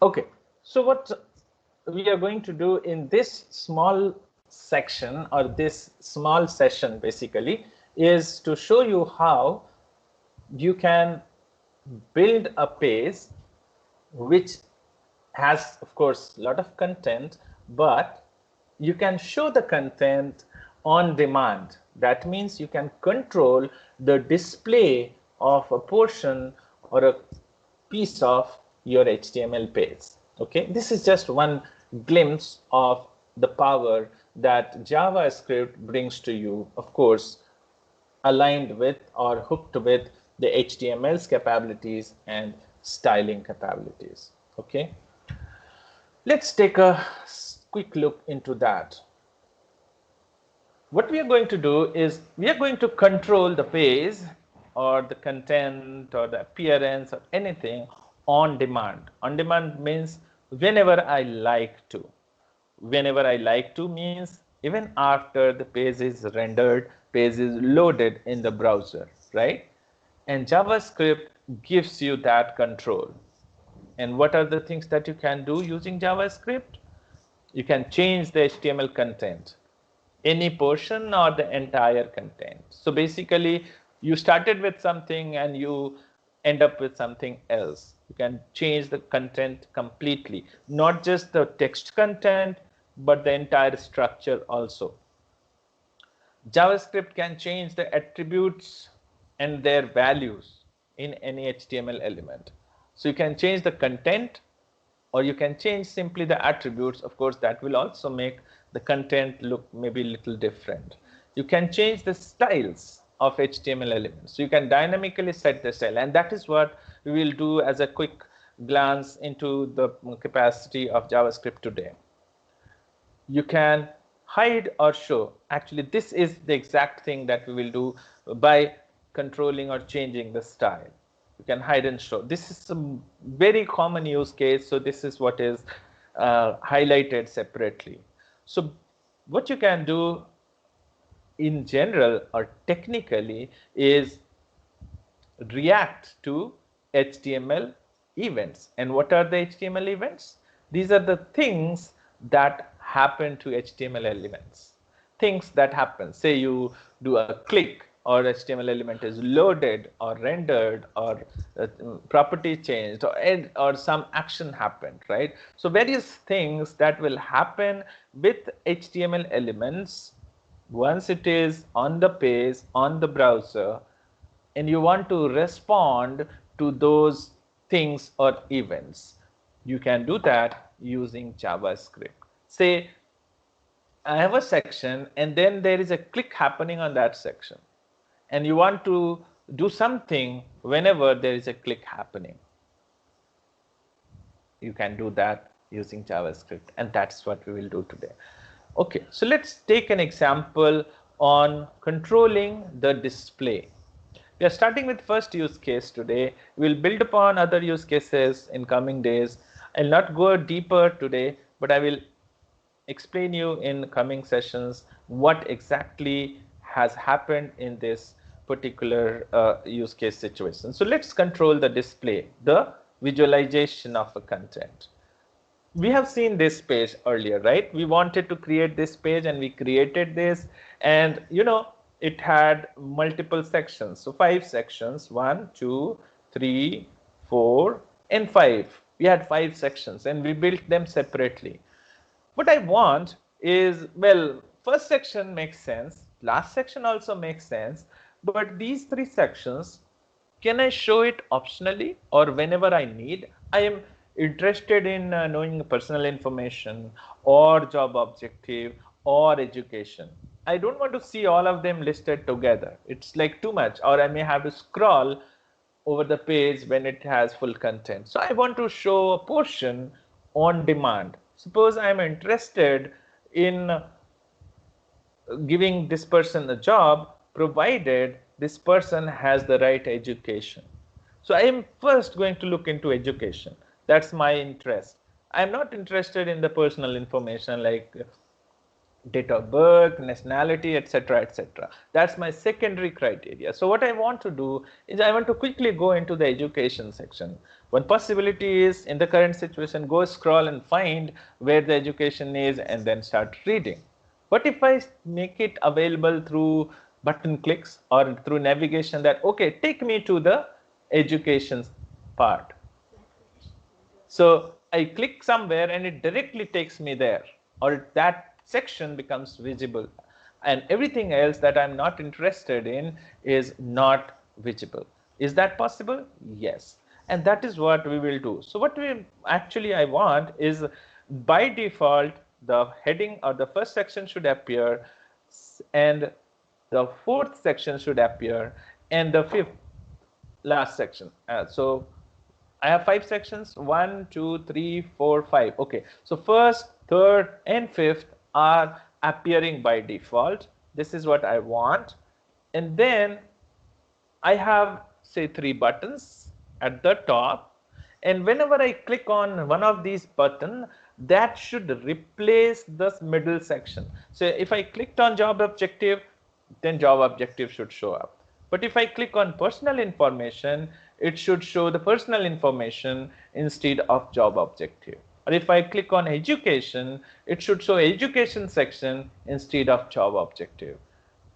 Okay, so what we are going to do in this small section or this small session basically is to show you how you can build a page which has, of course, a lot of content, but you can show the content on demand. That means you can control the display of a portion or a piece of your HTML page. Okay, this is just one glimpse of the power that JavaScript brings to you, of course, aligned with or hooked with the HTML's capabilities and styling capabilities. Okay, let's take a quick look into that. What we are going to do is we are going to control the page or the content or the appearance or anything on demand. On demand means whenever I like to. Whenever I like to means even after the page is rendered, page is loaded in the browser, right? And JavaScript gives you that control. And what are the things that you can do using JavaScript? You can change the HTML content, any portion or the entire content. So basically, you started with something and you end up with something else. You can change the content completely, not just the text content, but the entire structure also. JavaScript can change the attributes and their values in any HTML element. So you can change the content or you can change simply the attributes. Of course, that will also make the content look maybe a little different. You can change the styles of HTML elements. So you can dynamically set the style, and that is what we will do as a quick glance into the capacity of JavaScript today. You can hide or show. Actually, this is the exact thing that we will do by controlling or changing the style. You can hide and show. This is a very common use case, so this is what is highlighted separately. So what you can do in general or technically is react to HTML events. And what are the HTML events? These are the things that happen to HTML elements. Things that happen. Say you do a click or HTML element is loaded or rendered or property changed or some action happened, right? So various things that will happen with HTML elements once it is on the page, on the browser, and you want to respond to those things or events. You can do that using JavaScript. Say I have a section and then there is a click happening on that section, and you want to do something whenever there is a click happening. You can do that using JavaScript, and that's what we will do today. Okay, so let's take an example on controlling the display. We are starting with first use case today. We'll build upon other use cases in coming days. I'll not go deeper today, but I will explain you in coming sessions what exactly has happened in this particular use case situation. So let's control the display, the visualization of a content. We have seen this page earlier, right? We wanted to create this page and we created this, and you know, it had multiple sections. So 5 sections, 1, 2, 3, 4, and 5. We had 5 sections and we built them separately. What I want is, well, first section makes sense, last section also makes sense, but these 3 sections, can I show it optionally or whenever I need? I am interested in knowing personal information or job objective or education. I don't want to see all of them listed together. It's like too much, or I may have to scroll over the page when it has full content. So I want to show a portion on demand. Suppose I'm interested in giving this person a job provided this person has the right education. So I am first going to look into education. That's my interest. I'm not interested in the personal information like date of birth, nationality, etc., etc. That's my secondary criteria. So what I want to do is I want to quickly go into the education section. One possibility is, in the current situation, go scroll and find where the education is and then start reading. But if I make it available through button clicks or through navigation, that okay, take me to the education part. So I click somewhere and it directly takes me there, or that section becomes visible, and everything else that I'm not interested in is not visible. Is that possible? Yes. And that is what we will do. So what we actually I want is, by default, the heading or the first section should appear, and the fourth section should appear, and the fifth last section. So I have 5 sections, 1, 2, 3, 4, 5. Okay, so first, third, and fifth are appearing by default. This is what I want. And then I have, say, 3 buttons at the top. And whenever I click on one of these buttons, that should replace this middle section. So if I clicked on job objective, then job objective should show up. But if I click on personal information, it should show the personal information instead of job objective. Or if I click on education, it should show education section instead of job objective,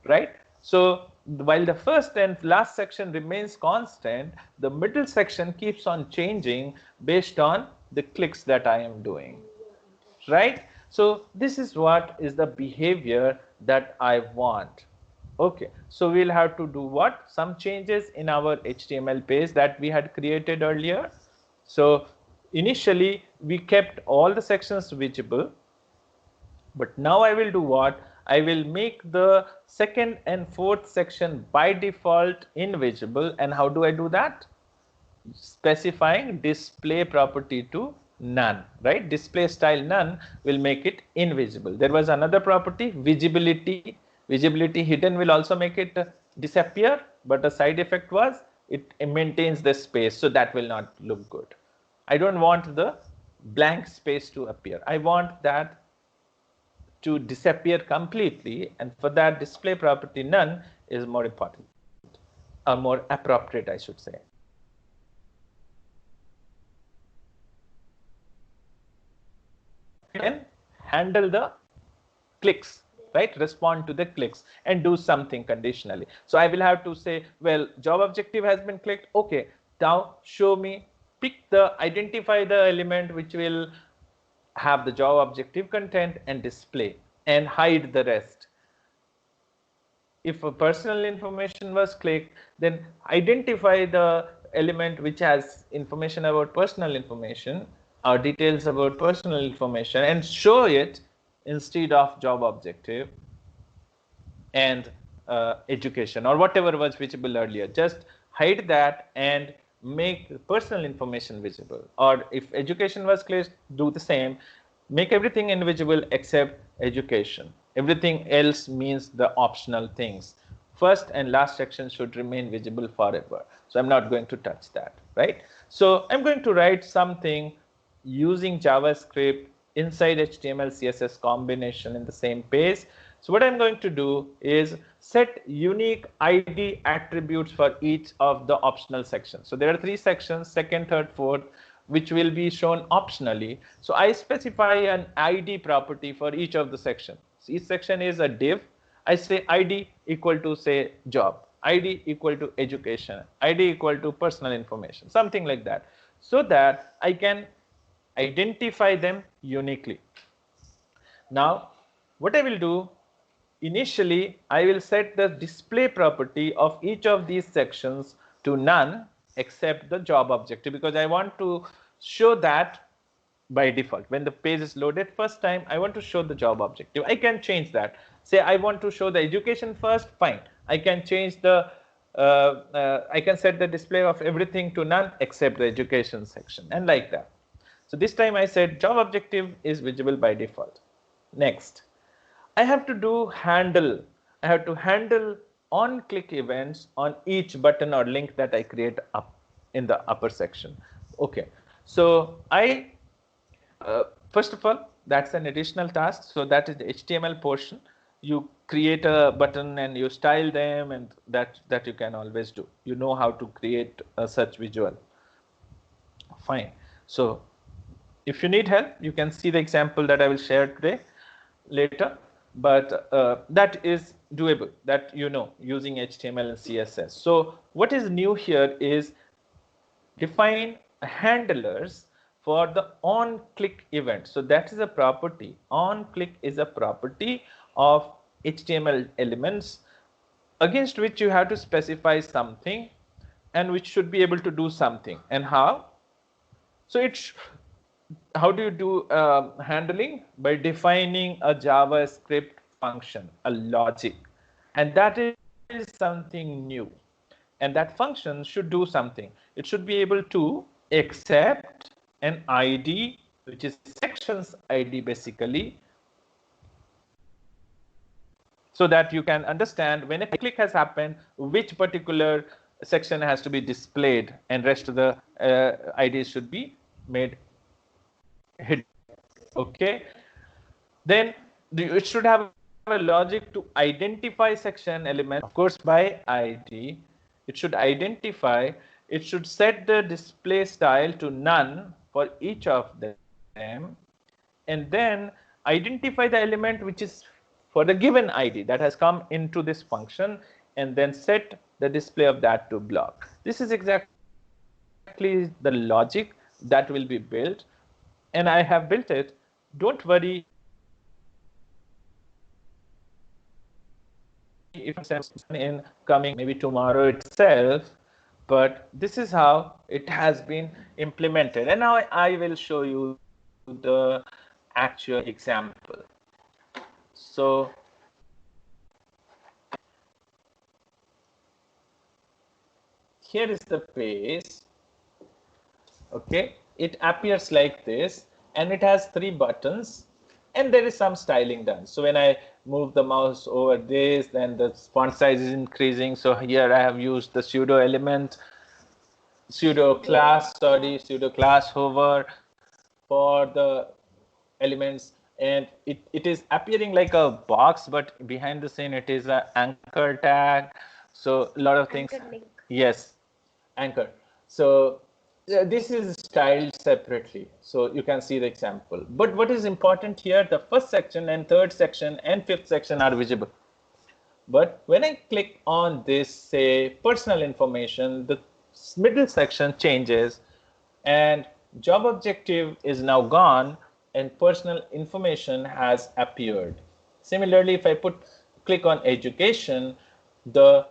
right? So while the first and last section remains constant, the middle section keeps on changing based on the clicks that I am doing, right? So this is what is the behavior that I want. Okay, so we'll have to do what? Some changes in our HTML page that we had created earlier. So initially we kept all the sections visible, but now I will do what? I will make the second and fourth section by default invisible. And how do I do that? Specifying display property to none, right? Display style none will make it invisible. There was another property, visibility. Visibility hidden will also make it disappear, but the side effect was it maintains the space, so that will not look good. I don't want the blank space to appear. I want that to disappear completely, and for that display property none is more important, or more appropriate, I should say. Can handle the clicks, right? Respond to the clicks and do something conditionally. So I will have to say, well, job objective has been clicked. Okay, now show me, identify the element which will have the job objective content and display, and hide the rest. If a personal information was clicked, then identify the element which has information about personal information or details about personal information and show it instead of job objective and education or whatever was visible earlier. Just hide that and make personal information visible. Or if education was clear, do the same. Make everything invisible except education. Everything else means the optional things. First and last section should remain visible forever. So I'm not going to touch that, right? So I'm going to write something using JavaScript inside HTML CSS combination in the same page. So what I'm going to do is set unique ID attributes for each of the optional sections. So there are 3 sections, second, third, fourth, which will be shown optionally. So I specify an ID property for each of the sections. So each section is a div. I say ID equal to, say, job, ID equal to education, ID equal to personal information, something like that, so that I can identify them uniquely. Now, what I will do, initially, I will set the display property of each of these sections to none except the job objective, because I want to show that by default. When the page is loaded first time, I want to show the job objective. I can change that. Say I want to show the education first, fine. I can change the, I can set the display of everything to none except the education section, and like that. So this time I said job objective is visible by default. Next, I have to do handle. I have to handle on-click events on each button or link that I create up in the upper section. Okay, so I first of all, That's an additional task. So that is the HTML portion. You create a button and you style them, and that you can always do. You know how to create such visual. Fine. So if you need help, you can see the example that I will share today later. But that is doable, that you know, using HTML and CSS. So what is new here is define handlers for the on-click event. So that is a property. On-click is a property of HTML elements against which you have to specify something and which should be able to do something. And how? So it's how do you do handling? By defining a JavaScript function, a logic, and that is something new. And that function should do something. It should be able to accept an ID, which is sections ID basically, so that you can understand when a click has happened, which particular section has to be displayed, and rest of the IDs should be made hidden. Okay. Then it should have a logic to identify section element, of course, by ID. It should identify, it should set the display style to none for each of them, and then identify the element which is for the given ID that has come into this function, and then set the display of that to block. This is exactly the logic that will be built, and I have built it. Don't worry if it's in coming maybe tomorrow itself, but this is how it has been implemented. And now I will show you the actual example. So here is the page. Okay, it appears like this, and it has 3 buttons, and there is some styling done. So when I move the mouse over this, then the font size is increasing. So here I have used the pseudo element, pseudo class hover for the elements, and it is appearing like a box, but behind the scene it is an anchor tag. So a lot of things. Yes, anchor. So this is styled separately, so you can see the example. But what is important here, the first section and third section and fifth section are visible. But when I click on this, say, personal information, the middle section changes, and job objective is now gone, and personal information has appeared. Similarly, if I click on education, the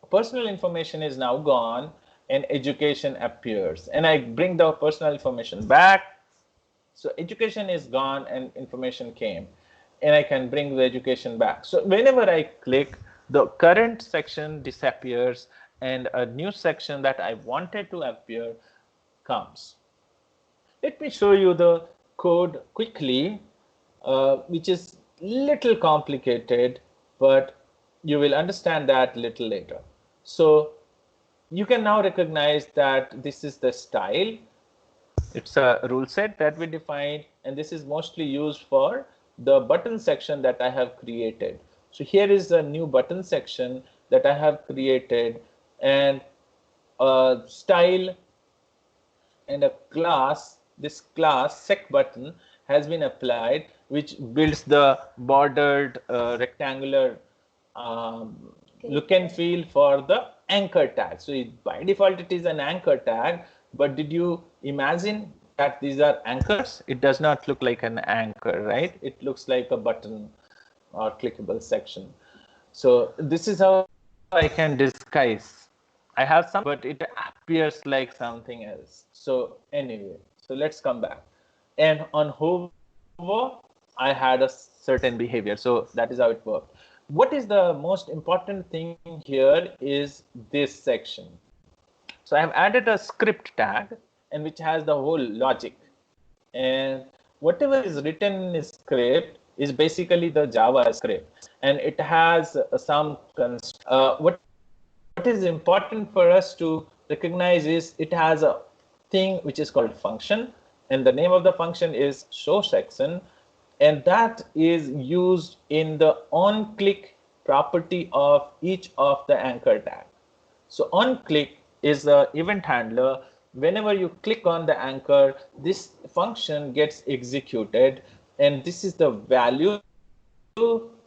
personal information is now gone, and education appears, and I bring the personal information back. So education is gone and information came, and I can bring the education back. So whenever I click, the current section disappears and a new section that I wanted to appear comes. Let me show you the code quickly, which is little complicated, but you will understand that little later. So you can now recognize that this is the style. It's a rule set that we defined, and this is mostly used for the button section that I have created. So here is a new button section that I have created, and a style and a class. This class sec button has been applied, which builds the bordered rectangular look and feel for the anchor tag. So by default it is an anchor tag, but did you imagine that these are anchors? It does not look like an anchor, right? It looks like a button or clickable section. So this is how I can disguise. I have some, but it appears like something else. So anyway, so let's come back. And on hover, I had a certain behavior. So that is how it worked. What is the most important thing here is this section. So I have added a script tag, and which has the whole logic, and whatever is written in the script is basically the JavaScript, and it has some what is important for us to recognize is it has a thing which is called function, and the name of the function is show section, and that is used in the on-click property of each of the anchor tag. So on-click is the event handler. Whenever you click on the anchor, this function gets executed, and this is the value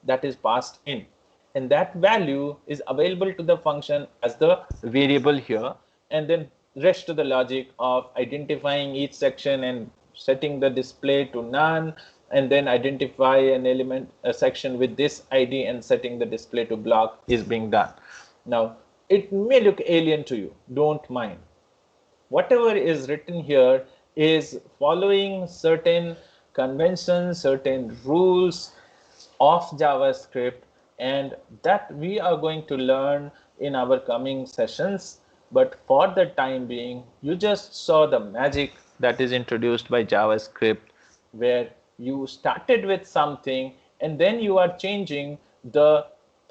that is passed in. And that value is available to the function as the variable here, and then rest of the logic of identifying each section and setting the display to none, and then identify an element, a section with this ID and setting the display to block is being done. Now, it may look alien to you, don't mind. Whatever is written here is following certain conventions, certain rules of JavaScript, and that we are going to learn in our coming sessions. But for the time being, you just saw the magic that is introduced by JavaScript, where you started with something and then you are changing the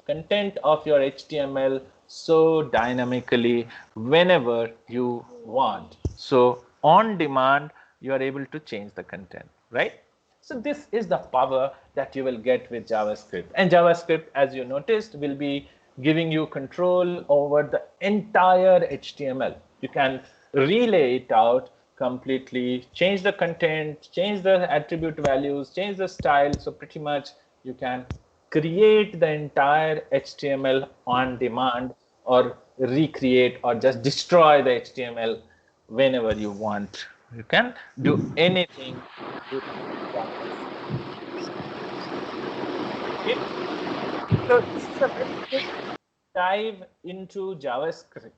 content of your HTML so dynamically whenever you want. So on demand, you are able to change the content, right? So this is the power that you will get with JavaScript. And JavaScript, as you noticed, will be giving you control over the entire HTML. You can relay it out completely, change the content, change the attribute values, change the style. So pretty much you can create the entire HTML on demand, or recreate or just destroy the HTML whenever you want. You can do anything with okay. So this is a very quick dive into JavaScript.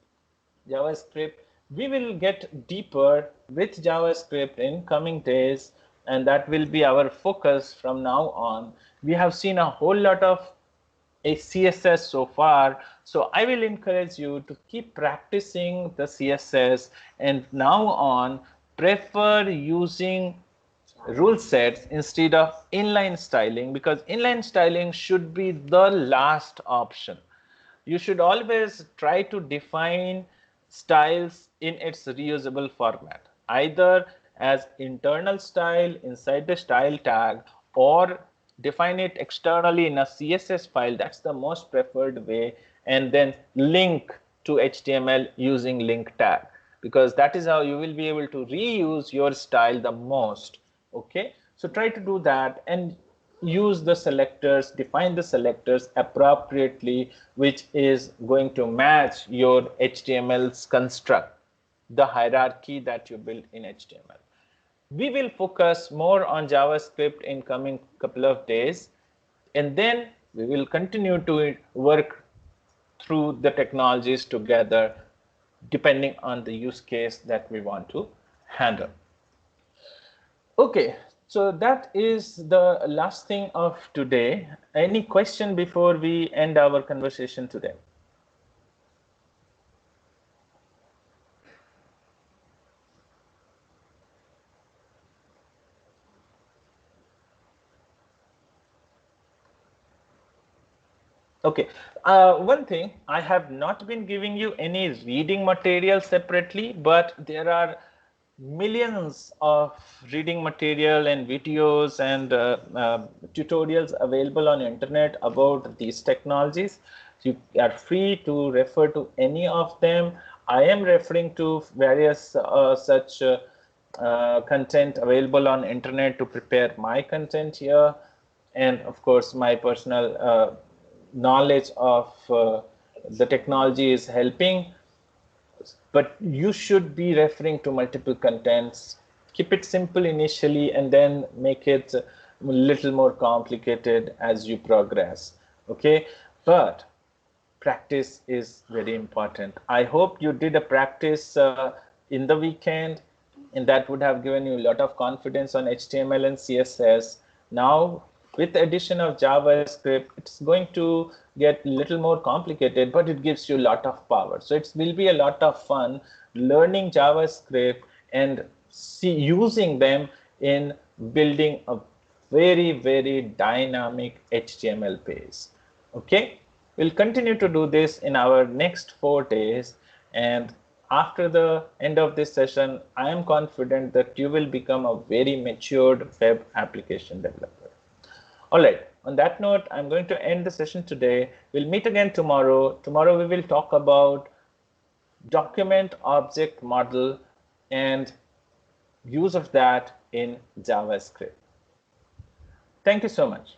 JavaScript. We will get deeper with JavaScript in coming days, and that will be our focus from now on. We have seen a whole lot of a CSS so far, so I will encourage you to keep practicing the CSS, and now on prefer using rule sets instead of inline styling, because inline styling should be the last option. You should always try to define styles in its reusable format, either as internal style inside the style tag, or define it externally in a CSS file. That's the most preferred way, and then link to HTML using link tag, because that is how you will be able to reuse your style the most. Okay, so try to do that and use the selectors, define the selectors appropriately, which is going to match your HTML's construct, the hierarchy that you build in HTML. We will focus more on JavaScript in coming couple of days, and then we will continue to work through the technologies together depending on the use case that we want to handle. Okay, so that is the last thing of today. Any question before we end our conversation today? Okay, one thing, I have not been giving you any reading material separately, but there are millions of reading material and videos and tutorials available on the internet about these technologies. You are free to refer to any of them. I am referring to various such content available on internet to prepare my content here, and of course my personal knowledge of the technology is helping, but you should be referring to multiple contents. Keep it simple initially and then make it a little more complicated as you progress. Okay, but practice is very important. I hope you did a practice in the weekend, and that would have given you a lot of confidence on HTML and CSS. Now, with the addition of JavaScript, it's going to get a little more complicated, but it gives you a lot of power. So it will be a lot of fun learning JavaScript and using them in building a very, very dynamic HTML page. Okay, we'll continue to do this in our next 4 days, and after the end of this session, I am confident that you will become a very matured web application developer. All right, on that note, I'm going to end the session today. We'll meet again tomorrow. Tomorrow we will talk about document object model and use of that in JavaScript. Thank you so much.